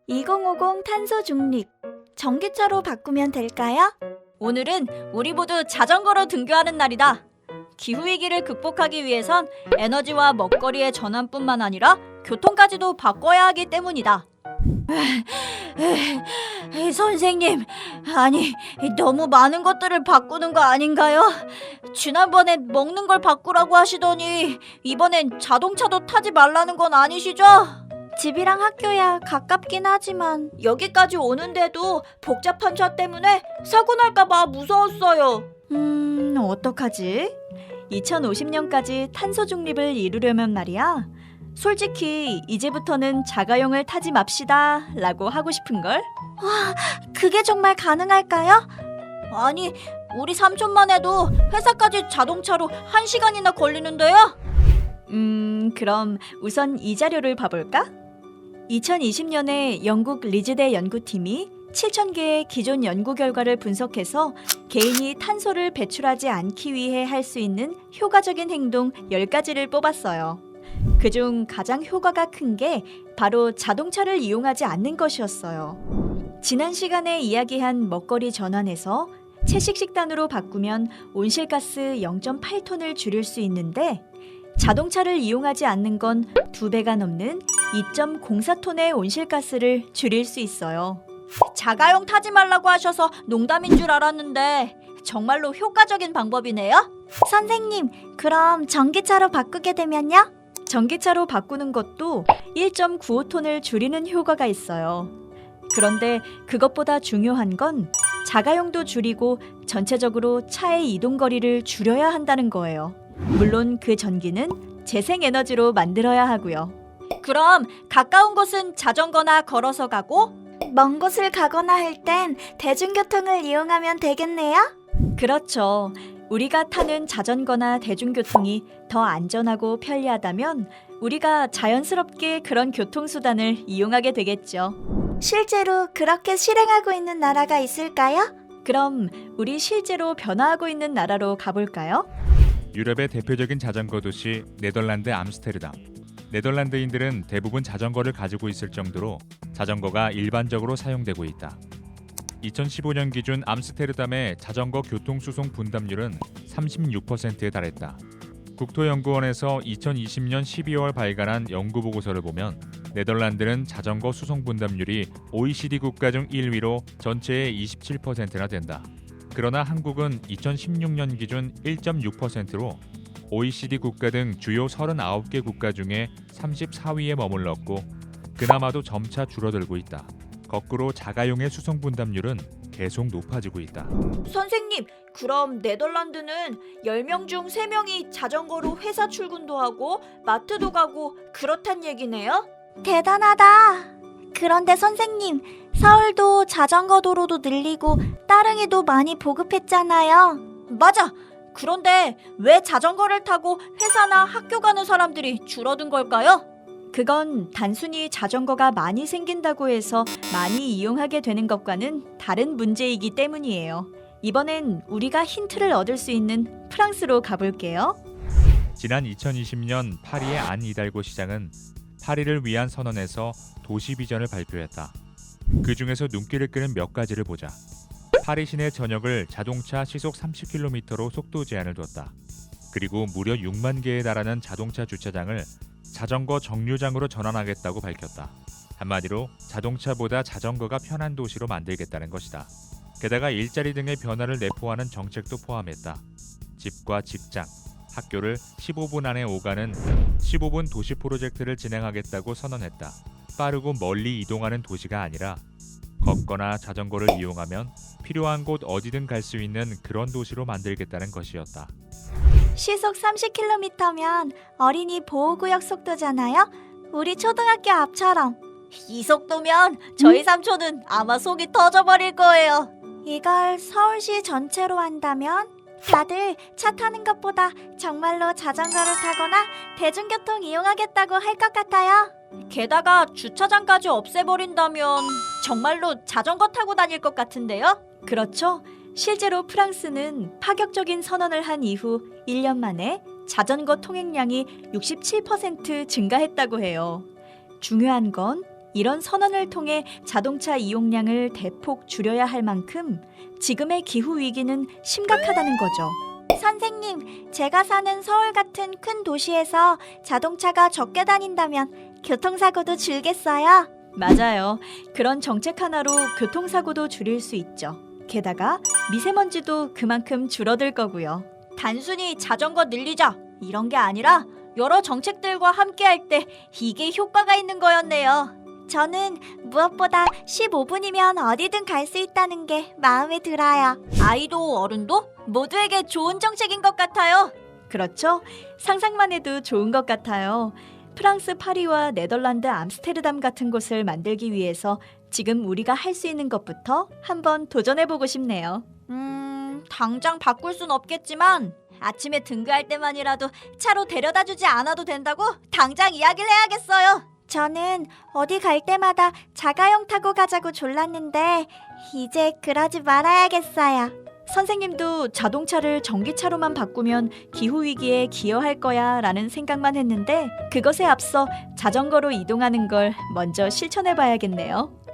2050 탄소 중립. 전기차로 바꾸면 될까요? 오늘은 우리 모두 자전거로 등교하는 날이다. 기후위기를 극복하기 위해선 에너지와 먹거리의 전환뿐만 아니라 교통까지도 바꿔야 하기 때문이다. 선생님, 아니 너무 많은 것들을 바꾸는 거 아닌가요? 지난번엔 먹는 걸 바꾸라고 하시더니 이번엔 자동차도 타지 말라는 건 아니시죠? 집이랑 학교야 가깝긴 하지만 여기까지 오는데도 복잡한 차 때문에 사고 날까봐 무서웠어요. 어떡하지? 2050년까지 탄소 중립을 이루려면 말이야. 솔직히 이제부터는 자가용을 타지 맙시다 라고 하고 싶은걸? 그게 정말 가능할까요? 아니, 우리 삼촌만 해도 회사까지 자동차로 1시간이나 걸리는데요? 그럼 우선 이 자료를 봐볼까? 2020년에 영국 리즈대 연구팀이 7,000개의 기존 연구 결과를 분석해서 개인이 탄소를 배출하지 않기 위해 할 수 있는 효과적인 행동 10가지를 뽑았어요. 그중 가장 효과가 큰 게 바로 자동차를 이용하지 않는 것이었어요. 지난 시간에 이야기한 먹거리 전환에서 채식 식단으로 바꾸면 온실가스 0.8톤을 줄일 수 있는데 자동차를 이용하지 않는 건 2배가 넘는 2.04톤의 온실가스를 줄일 수 있어요. 자가용 타지 말라고 하셔서 농담인 줄 알았는데 정말로 효과적인 방법이네요? 선생님, 그럼 전기차로 바꾸게 되면요? 전기차로 바꾸는 것도 1.95톤을 줄이는 효과가 있어요. 그런데 그것보다 중요한 건 자가용도 줄이고 전체적으로 차의 이동 거리를 줄여야 한다는 거예요. 물론 그 전기는 재생에너지로 만들어야 하고요. 그럼 가까운 곳은 자전거나 걸어서 가고 먼 곳을 가거나 할 땐 대중교통을 이용하면 되겠네요? 그렇죠. 우리가 타는 자전거나 대중교통이 더 안전하고 편리하다면 우리가 자연스럽게 그런 교통수단을 이용하게 되겠죠. 실제로 그렇게 실행하고 있는 나라가 있을까요? 그럼 우리 실제로 변화하고 있는 나라로 가볼까요? 유럽의 대표적인 자전거 도시 네덜란드 암스테르담. 네덜란드인들은 대부분 자전거를 가지고 있을 정도로 자전거가 일반적으로 사용되고 있다. 2015년 기준 암스테르담의 자전거 교통수송 분담률은 36%에 달했다. 국토연구원에서 2020년 12월 발간한 연구 보고서를 보면 네덜란드는 자전거 수송 분담률이 OECD 국가 중 1위로 전체의 27%나 된다. 그러나 한국은 2016년 기준 1.6%로 OECD 국가 등 주요 39개 국가 중에 34위에 머물렀고 그나마도 점차 줄어들고 있다. 거꾸로 자가용의 수송 분담률은 계속 높아지고 있다. 선생님, 그럼 네덜란드는 10명 중 3명이 자전거로 회사 출근도 하고 마트도 가고 그렇단 얘기네요? 대단하다. 그런데 선생님, 서울도 자전거 도로도 늘리고 따릉이도 많이 보급했잖아요. 맞아. 그런데 왜 자전거를 타고 회사나 학교 가는 사람들이 줄어든 걸까요? 그건 단순히 자전거가 많이 생긴다고 해서 많이 이용하게 되는 것과는 다른 문제이기 때문이에요. 이번엔 우리가 힌트를 얻을 수 있는 프랑스로 가볼게요. 지난 2020년 파리의 안 이달고 시장은 파리를 위한 선언에서 도시 비전을 발표했다. 그 중에서 눈길을 끄는 몇 가지를 보자. 파리 시내 전역을 자동차 시속 30km로 속도 제한을 뒀다. 그리고 무려 6만 개에 달하는 자동차 주차장을 자전거 정류장으로 전환하겠다고 밝혔다. 한마디로 자동차보다 자전거가 편한 도시로 만들겠다는 것이다. 게다가 일자리 등의 변화를 내포하는 정책도 포함했다. 집과 직장, 학교를 15분 안에 오가는 15분 도시 프로젝트를 진행하겠다고 선언했다. 빠르고 멀리 이동하는 도시가 아니라 걷거나 자전거를 이용하면 필요한 곳 어디든 갈 수 있는 그런 도시로 만들겠다는 것이었다. 시속 30km면 어린이 보호구역 속도잖아요? 우리 초등학교 앞처럼. 이 속도면 저희 삼촌은 아마 속이 터져버릴 거예요. 이걸 서울시 전체로 한다면 다들 차 타는 것보다 정말로 자전거를 타거나 대중교통 이용하겠다고 할 것 같아요. 게다가 주차장까지 없애버린다면 정말로 자전거 타고 다닐 것 같은데요? 그렇죠. 실제로 프랑스는 파격적인 선언을 한 이후 1년 만에 자전거 통행량이 67% 증가했다고 해요. 중요한 건 이런 선언을 통해 자동차 이용량을 대폭 줄여야 할 만큼 지금의 기후 위기는 심각하다는 거죠. 선생님, 제가 사는 서울 같은 큰 도시에서 자동차가 적게 다닌다면 교통사고도 줄겠어요? 맞아요. 그런 정책 하나로 교통사고도 줄일 수 있죠. 게다가 미세먼지도 그만큼 줄어들 거고요. 단순히 자전거 늘리자 이런 게 아니라 여러 정책들과 함께할 때 이게 효과가 있는 거였네요. 저는 무엇보다 15분이면 어디든 갈 수 있다는 게 마음에 들어요. 아이도 어른도 모두에게 좋은 정책인 것 같아요. 그렇죠? 상상만 해도 좋은 것 같아요. 프랑스 파리와 네덜란드 암스테르담 같은 곳을 만들기 위해서 지금 우리가 할 수 있는 것부터 한번 도전해보고 싶네요. 당장 바꿀 순 없겠지만 아침에 등교할 때만이라도 차로 데려다 주지 않아도 된다고 당장 이야기를 해야겠어요. 저는 어디 갈 때마다 자가용 타고 가자고 졸랐는데 이제 그러지 말아야겠어요. 선생님도 자동차를 전기차로만 바꾸면 기후위기에 기여할 거야 라는 생각만 했는데 그것에 앞서 자전거로 이동하는 걸 먼저 실천해 봐야겠네요.